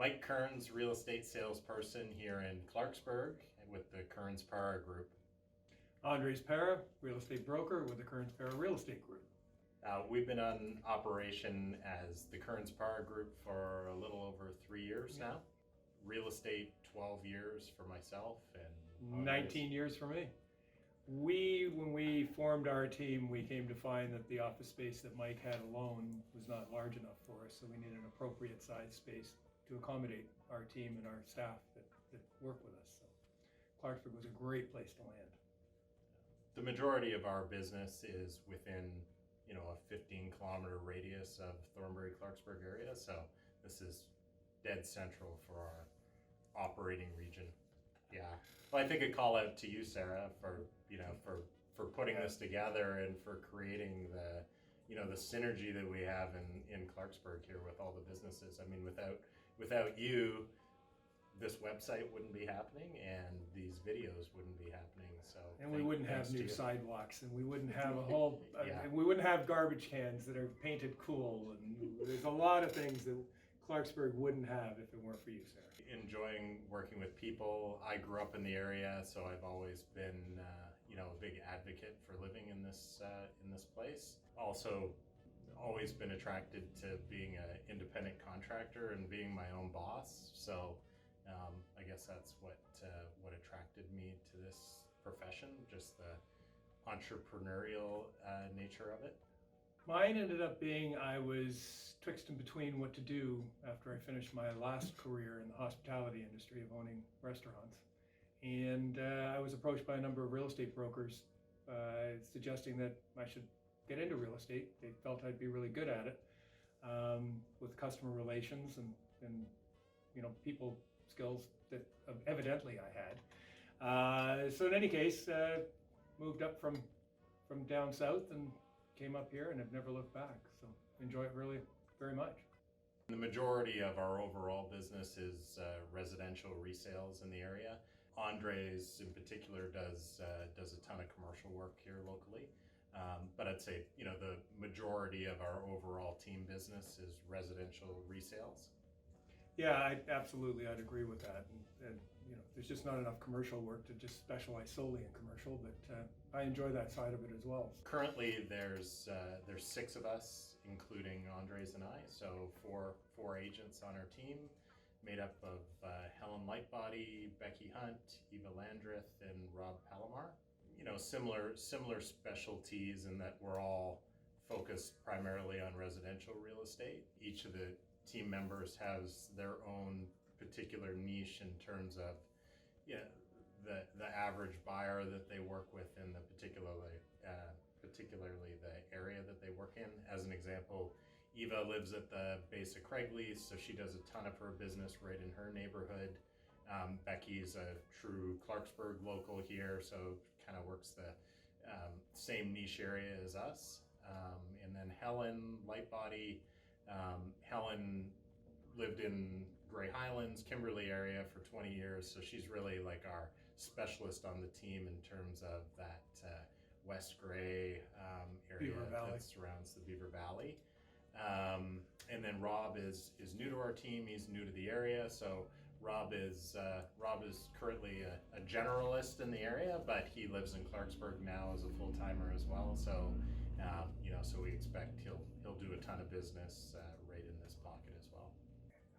Mike Kearns, real estate salesperson here in Clarksburg with the Kearns Paara Group. Andres Paara, real estate broker with the Kearns Paara Real Estate Group. We've been on operation as the Kearns Paara Group for a little over 3 years now. Real estate, 12 years for myself and 19 years for me. When we formed our team, we came to find that the office space that Mike had alone was not large enough for us, so we needed an appropriate size space to accommodate our team and our staff that work with us. So Clarksburg was a great place to land. The majority of our business is within, a 15-kilometer radius of Thornbury, Clarksburg area. So this is dead central for our operating region. Yeah. Well, I think a call out to you, Sarah, for putting this together and for creating the synergy that we have in Clarksburg here with all the businesses. I mean, without you, this website wouldn't be happening and these videos wouldn't be happening. And we wouldn't have new sidewalks, and we wouldn't have we wouldn't have garbage cans that are painted cool, and there's a lot of things that Clarksburg wouldn't have if it weren't for you, Sarah. Enjoying working with people. I grew up in the area, so I've always been a big advocate for living in this place. Also, always been attracted to being an independent contractor and being my own boss. So I guess that's what attracted me to this profession, just the entrepreneurial nature of it. Mine ended up being I was twixt and between what to do after I finished my last career in the hospitality industry of owning restaurants. And I was approached by a number of real estate brokers suggesting that I should get into real estate. They felt I'd be really good at it with customer relations and people skills that evidently I had. So in any case, moved up from down south and came up here and have never looked back. So enjoy it really very much. The majority of our overall business is residential resales in the area. Andres in particular does a ton of commercial work here locally. But I'd say, the majority of our overall team business is residential resales. Yeah, I'd agree with that. And there's just not enough commercial work to just specialize solely in commercial, but I enjoy that side of it as well. Currently, there's 6 of us, including Andres and I, so four agents on our team, made up of Helen Lightbody, Becky Hunt, Eva Landreth, and Rob Palomar. Similar specialties in that we're all focused primarily on residential real estate. Each of the team members has their own particular niche in terms of the average buyer that they work with in the particularly the area that they work in. As an example, Eva lives at the base of Craigleith, so she does a ton of her business right in her neighborhood. Becky's a true Clarksburg local here, so kind of works the same niche area as us. And then Helen Lightbody, Helen lived in Grey Highlands, Kimberley area for 20 years, so she's really like our specialist on the team in terms of that West Grey area that surrounds the Beaver Valley. And then Rob is new to our team. He's new to the area, so Rob is currently a generalist in the area, but he lives in Clarksburg now as a full-timer as well. So so we expect he'll do a ton of business right in this pocket as well.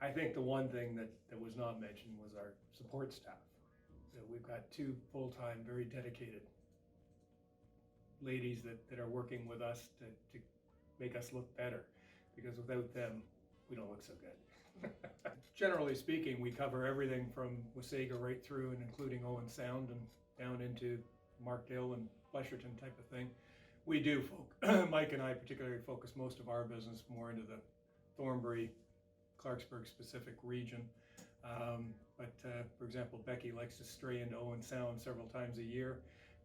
I think the one thing that was not mentioned was our support staff. So we've got 2 full-time, very dedicated ladies that are working with us to make us look better, because without them, we don't look so good. Generally speaking, we cover everything from Wasaga right through and including Owen Sound and down into Markdale and Flesherton type of thing. We do, Mike and I particularly focus most of our business more into the Thornbury, Clarksburg specific region. But for example, Becky likes to stray into Owen Sound several times a year,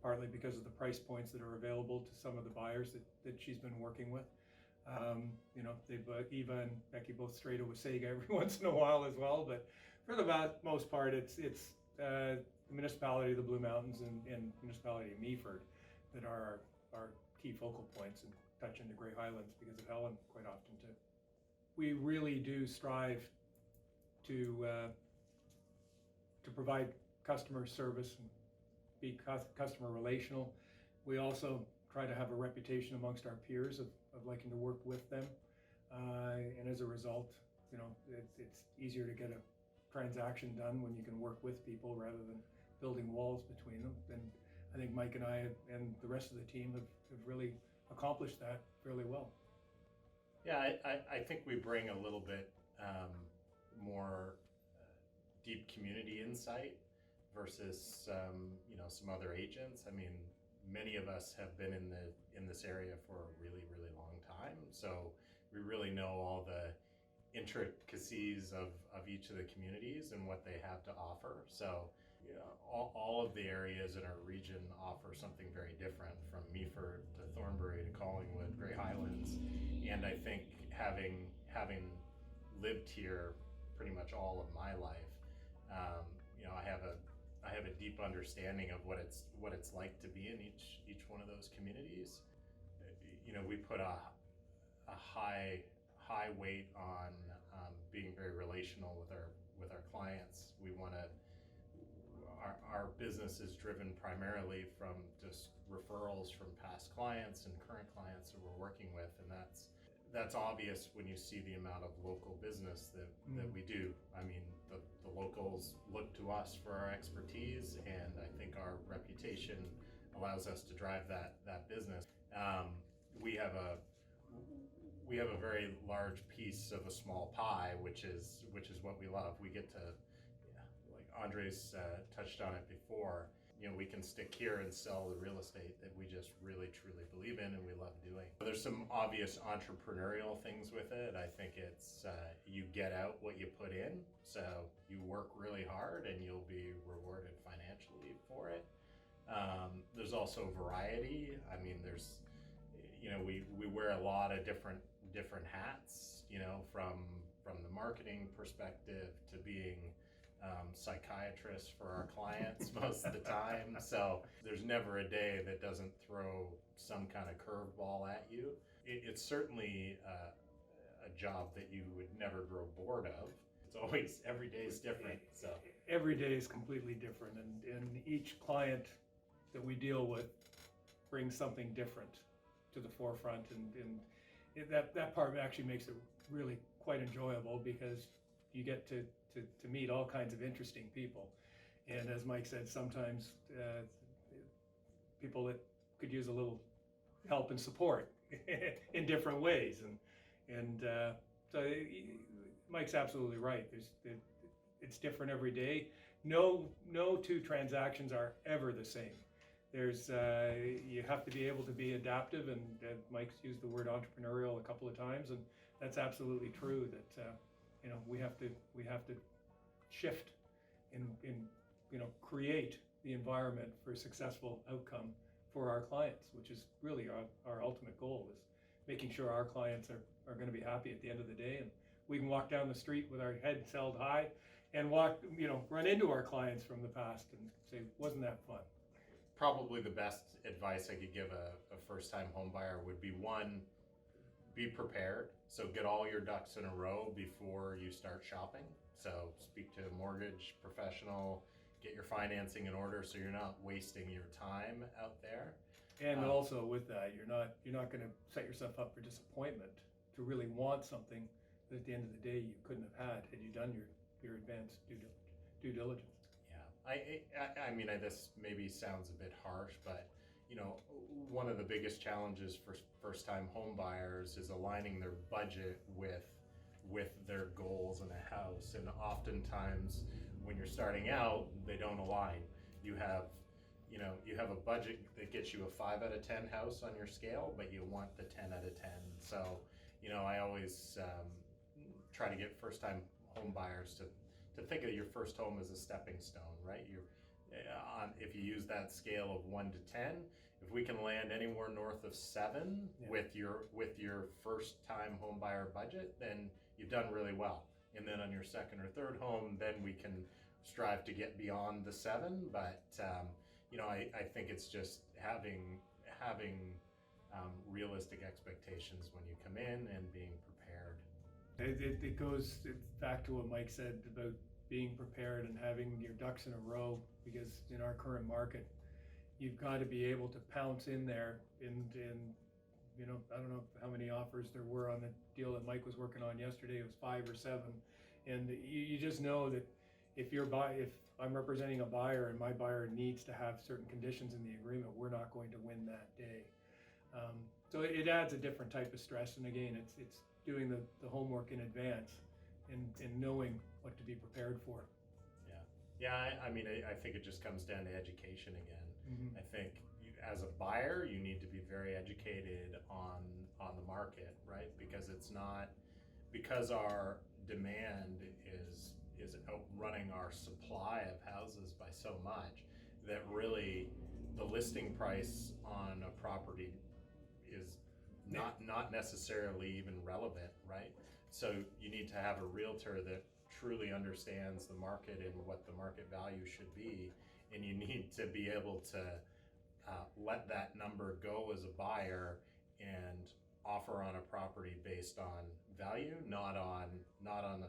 partly because of the price points that are available to some of the buyers that she's been working with. Eva and Becky both stray to Wasaga every once in a while as well, but for the most part, it's the municipality of the Blue Mountains and municipality of Meaford that are our key focal points, and touch into Grey Highlands because of Helen quite often too. We really do strive to provide customer service and be customer relational. We also try to have a reputation amongst our peers of liking to work with them. And as a result, it's easier to get a transaction done when you can work with people rather than building walls between them. And I think Mike and I and the rest of the team have really accomplished that fairly well. Yeah, I think we bring a little bit more deep community insight versus some other agents. I mean, many of us have been in this area for a really, really long time, so we really know all the intricacies of each of the communities and what they have to offer. So all of the areas in our region offer something very different, from Meaford to Thornbury to Collingwood, Grey Highlands. And I think having lived here pretty much all of my life, I have a deep understanding of what it's like to be in each one of those communities. We put a high weight on being very relational with our clients. We want to. Our business is driven primarily from just referrals from past clients and current clients that we're working with, and that's obvious when you see the amount of local business that we do. I mean, the locals look to us for our expertise, and I think our reputation allows us to drive that business. We have a very large piece of a small pie, which is what we love. We get to, like Andres touched on it before, we can stick here and sell the real estate that we just really truly believe in and we love doing. There's some obvious entrepreneurial things with it. I think it's you get out what you put in, so you work really hard and you'll be rewarded financially for it. There's also variety. I mean, there's we wear a lot of different hats, from the marketing perspective to being psychiatrists for our clients most of the time. So there's never a day that doesn't throw some kind of curveball at you. It's certainly a job that you would never grow bored of. It's always, every day is different. So every day is completely different, and each client that we deal with brings something different to the forefront, and that part actually makes it really quite enjoyable, because you get to meet all kinds of interesting people. And as Mike said, sometimes people that could use a little help and support in different ways. And so Mike's absolutely right. It's different every day. No two transactions are ever the same. You have to be able to be adaptive, and Mike's used the word entrepreneurial a couple of times, and that's absolutely true. That we have to shift and create the environment for a successful outcome for our clients, which is really our ultimate goal, is making sure our clients are going to be happy at the end of the day, and we can walk down the street with our heads held high and run into our clients from the past and say, wasn't that fun? Probably the best advice I could give a first-time home buyer would be, one, be prepared. So get all your ducks in a row before you start shopping. So speak to a mortgage professional, get your financing in order so you're not wasting your time out there. And also with that, you're not going to set yourself up for disappointment to really want something that at the end of the day you couldn't have had you done your advanced due diligence. I mean, this maybe sounds a bit harsh, but one of the biggest challenges for first-time home buyers is aligning their budget with their goals in a house. And oftentimes when you're starting out, they don't align. You have a budget that gets you a 5 out of 10 house on your scale, but you want the 10 out of 10. So I always try to get first-time home buyers to think of your first home as a stepping stone, right? If you use that scale of 1 to 10, if we can land anywhere north of 7 with your first time home buyer budget, then you've done really well. And then on your second or third home, then we can strive to get beyond the 7. But I think it's just having realistic expectations when you come in and being prepared. It goes back to what Mike said about being prepared and having your ducks in a row, because in our current market, you've got to be able to pounce in there and you know, I don't know how many offers there were on the deal that Mike was working on yesterday. It was 5 or 7, and you just know that if I'm representing a buyer and my buyer needs to have certain conditions in the agreement, we're not going to win that day. So it adds a different type of stress, and again, it's doing the homework in advance and knowing what to be prepared for. I mean, I think it just comes down to education again. Mm-hmm. I think as a buyer, you need to be very educated on the market, right? Because our demand is outrunning our supply of houses by so much that really the listing price on a property is not necessarily even relevant, right? So you need to have a realtor that truly understands the market and what the market value should be, and you need to be able to let that number go as a buyer and offer on a property based on value, not on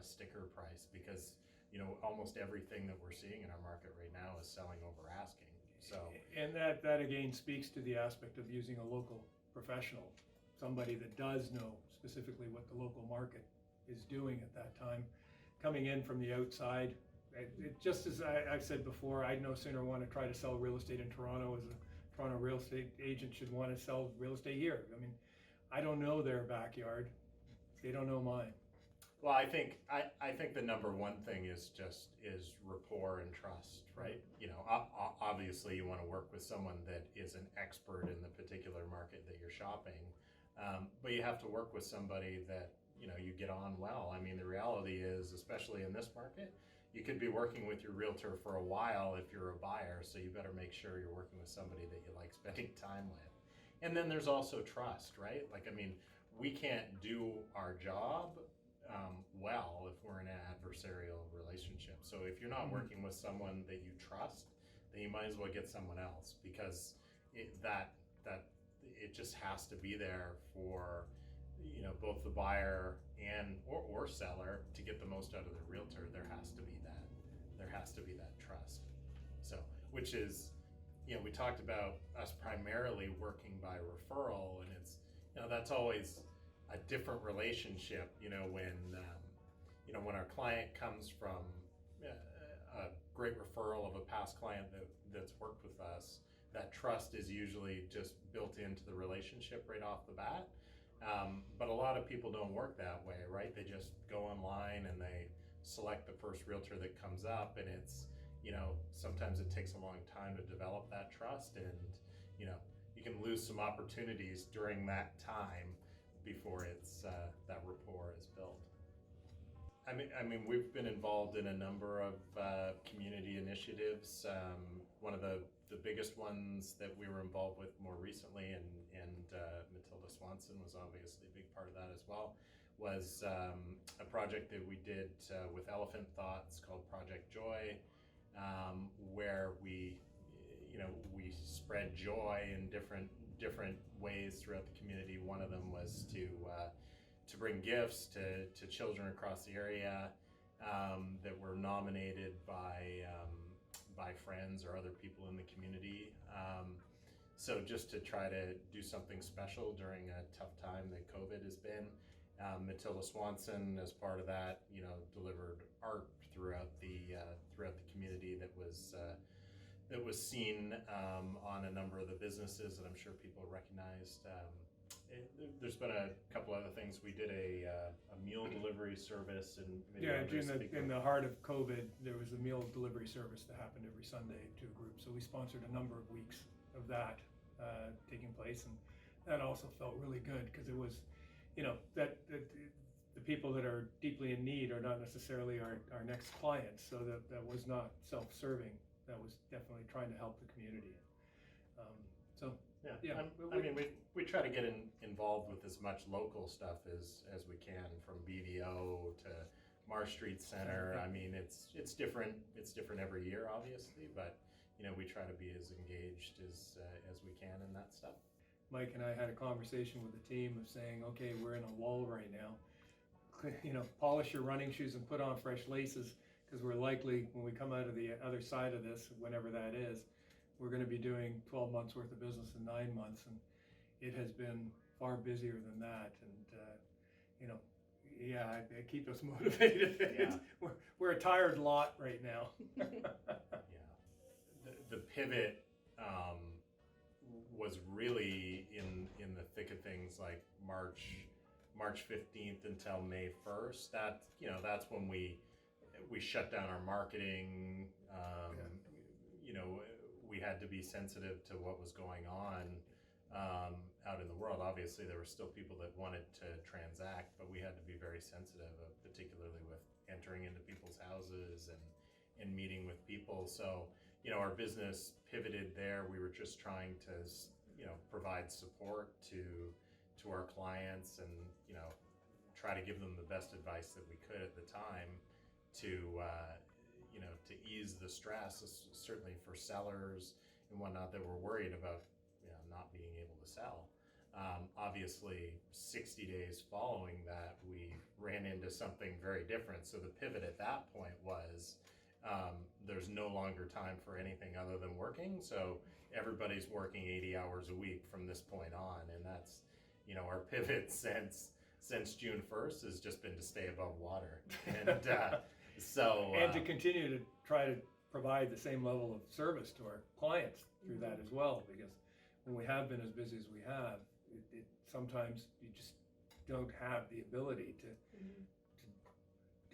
a sticker price, because you know almost everything that we're seeing in our market right now is selling over asking. So, and that again speaks to the aspect of using a local professional, somebody that does know specifically what the local market is doing at that time. Coming in from the outside, just as I've said before, I'd no sooner want to try to sell real estate in Toronto as a Toronto real estate agent should want to sell real estate here. I mean, I don't know their backyard; they don't know mine. Well, I think the number one thing is rapport and trust, right? You know, obviously you want to work with someone that is an expert in the particular market that you're shopping, but you have to work with somebody that you know you get on well. I mean, the reality is, especially in this market, you could be working with your realtor for a while if you're a buyer, so you better make sure you're working with somebody that you like spending time with. And then there's also trust, right? Like, I mean, we can't do our job well if we're in an adversarial relationship. So if you're not working with someone that you trust, then you might as well get someone else, because it just has to be there for you know both the buyer and or seller to get the most out of the realtor. There has to be that trust. So, which is, you know, we talked about us primarily working by referral, and it's, you know, that's always a different relationship. You know, when our client comes from a great referral of a past client that's worked with us, that trust is usually just built into the relationship right off the bat. But a lot of people don't work that way, right? They just go online and they select the first realtor that comes up, and it's, you know, sometimes it takes a long time to develop that trust, and you know, you can lose some opportunities during that time before it's that rapport is built. I mean, we've been involved in a number of community initiatives. One of the biggest ones that we were involved with more recently, and Matilda Swanson was obviously a big part of that as well, was a project that we did with Elephant Thoughts called Project Joy, where we spread joy in different ways throughout the community. One of them was to bring gifts to children across the area that were nominated by friends or other people in the community. So just to try to do something special during a tough time that COVID has been. Matilda Swanson, as part of that, you know, delivered art throughout the community that was seen on a number of the businesses that I'm sure people recognized. There's been a couple other things. We did a meal delivery service, and in the heart of COVID, there was a meal delivery service that happened every Sunday to a group. So we sponsored a number of weeks of that taking place, and that also felt really good, because it was, you know, that the people that are deeply in need are not necessarily our next clients. So that was not self-serving. That was definitely trying to help the community. I mean, we try to get involved with as much local stuff as we can, from BVO to Marsh Street Center. I mean, it's different. It's different every year, obviously, but you know, we try to be as engaged as we can in that stuff. Mike and I had a conversation with the team of saying, okay, we're in a lull right now. polish your running shoes and put on fresh laces, because we're likely, when we come out of the other side of this, whenever that is, we're going to be doing 12 months worth of business in 9 months, and it has been far busier than that. And it keeps us motivated. Yeah. We're a tired lot right now. Yeah, the pivot was really in the thick of things, like March 15th until May 1st. That's when we shut down our marketing. We had to be sensitive to what was going on out in the world. Obviously, there were still people that wanted to transact, but we had to be very sensitive, particularly with entering into people's houses and meeting with people. So, our business pivoted there. We were just trying to, provide support to our clients and, try to give them the best advice that we could at the time to ease the stress, certainly for sellers and whatnot that were worried about, not being able to sell. Obviously, 60 days following that, we ran into something very different. So the pivot at that point was, there's no longer time for anything other than working. So everybody's working 80 hours a week from this point on. And that's, our pivot since June 1st has just been to stay above water. And and to continue to try to provide the same level of service to our clients through that as well, because when we have been as busy as we have, it sometimes you just don't have the ability to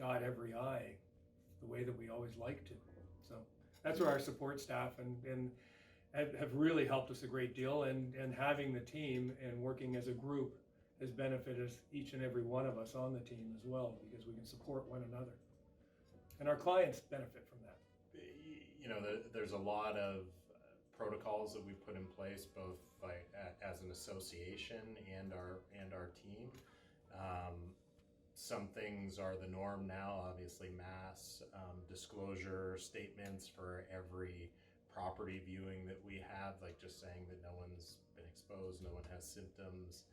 dot every I the way that we always like to. So that's where our support staff and have really helped us a great deal, and having the team and working as a group has benefited us, each and every one of us on the team as well, because we can support one another. And our clients benefit from that. There's a lot of protocols that we put in place, both as an association and our team. Some things are the norm now, obviously mass disclosure statements for every property viewing that we have, like just saying that no one's been exposed, no one has symptoms.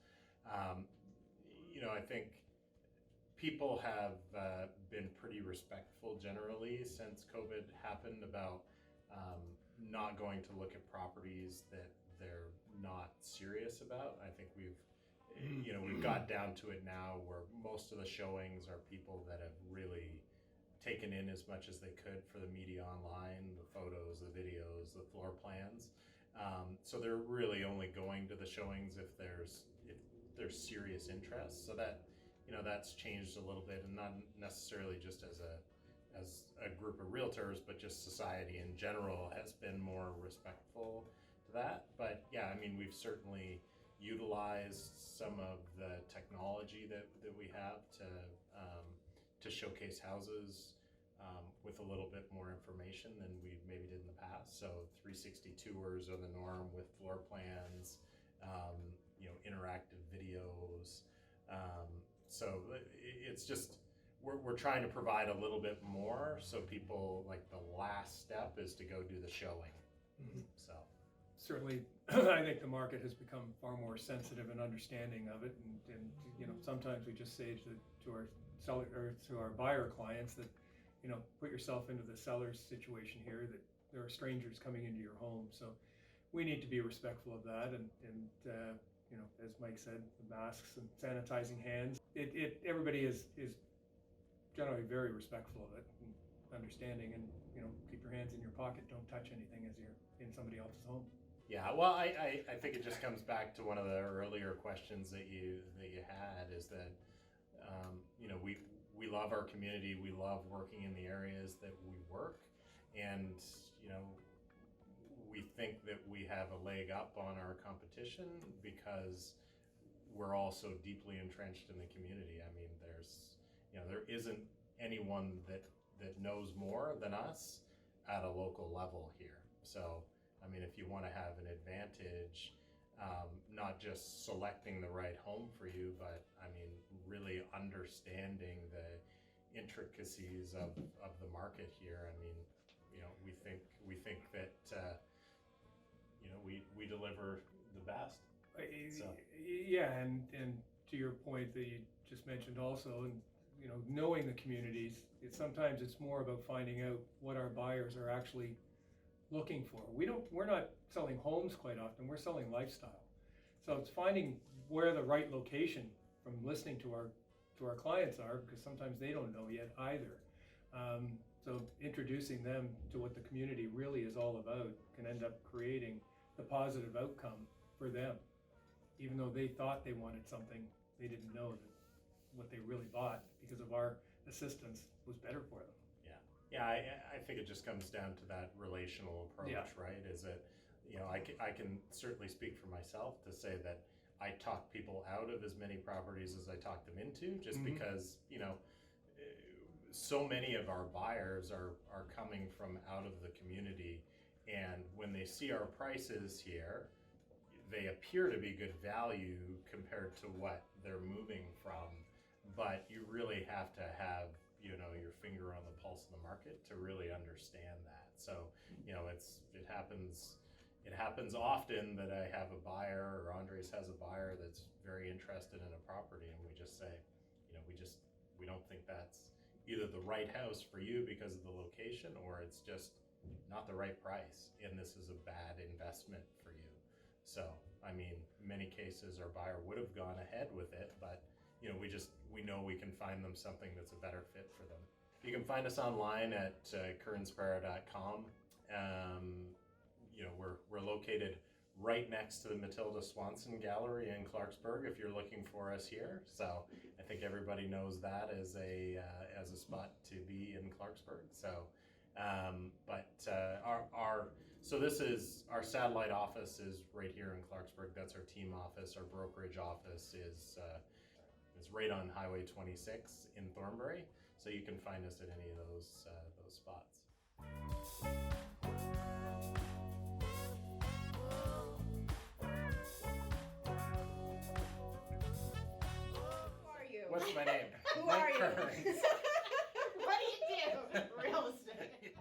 I think people have been pretty respectful generally since COVID happened about not going to look at properties that they're not serious about. I think we've got down to it now where most of the showings are people that have really taken in as much as they could for the media online, the photos, the videos, the floor plans. So they're really only going to the showings if there's serious interest. So that that's changed a little bit, and not necessarily just as a group of realtors, but just society in general has been more respectful to that. But yeah, we've certainly utilized some of the technology that we have to showcase houses with a little bit more information than we maybe did in the past. So 360 tours are the norm with floor plans, interactive videos. So it's just, we're trying to provide a little bit more, so people, like, the last step is to go do the showing. So certainly, I think the market has become far more sensitive and understanding of it, and sometimes we just say to our seller or to our buyer clients that put yourself into the seller's situation here, that there are strangers coming into your home. So we need to be respectful of that, and as Mike said, the masks and sanitizing hands. Everybody is generally very respectful of it and understanding, and keep your hands in your pocket. Don't touch anything as you're in somebody else's home. Yeah, well, I think it just comes back to one of the earlier questions that you had, is that we love our community. We love working in the areas that we work, and we think that we have a leg up on our competition because we're all so deeply entrenched in the community. There isn't anyone that knows more than us at a local level here. So if you want to have an advantage, not just selecting the right home for you, but really understanding the intricacies of the market here. We think that we deliver the best. So. Yeah, and to your point that you just mentioned also, and knowing the communities, sometimes it's more about finding out what our buyers are actually looking for. We're not selling homes quite often, we're selling lifestyle. So it's finding where the right location from listening to our clients are, because sometimes they don't know yet either. So introducing them to what the community really is all about can end up creating the positive outcome for them. Even though they thought they wanted something, they didn't know that what they really bought, because of our assistance, was better for them. Yeah, I think it just comes down to that relational approach, Yeah. right? Is it, I can certainly speak for myself to say that I talk people out of as many properties as I talk them into, just because, so many of our buyers are coming from out of the community, and when they see our prices here, they appear to be good value compared to what they're moving from, but you really have to have your finger on the pulse of the market to really understand that. So it happens often that I have a buyer, or Andres has a buyer that's very interested in a property, and we just say, we don't think that's either the right house for you because of the location, or it's just not the right price, and this is a bad investment for you. So, many cases our buyer would have gone ahead with it, but we know we can find them something that's a better fit for them. You can find us online at kearnspaara.com. We're located right next to the Matilda Swanson Gallery in Clarksburg if you're looking for us here. So I think everybody knows that as a spot to be in Clarksburg. So, so this is our satellite office is right here in Clarksburg. That's our team office. Our brokerage office is right on Highway 26 in Thornbury. So you can find us at any of those spots. you? What's my name? Who are you? Kearns. What do you do? Real estate.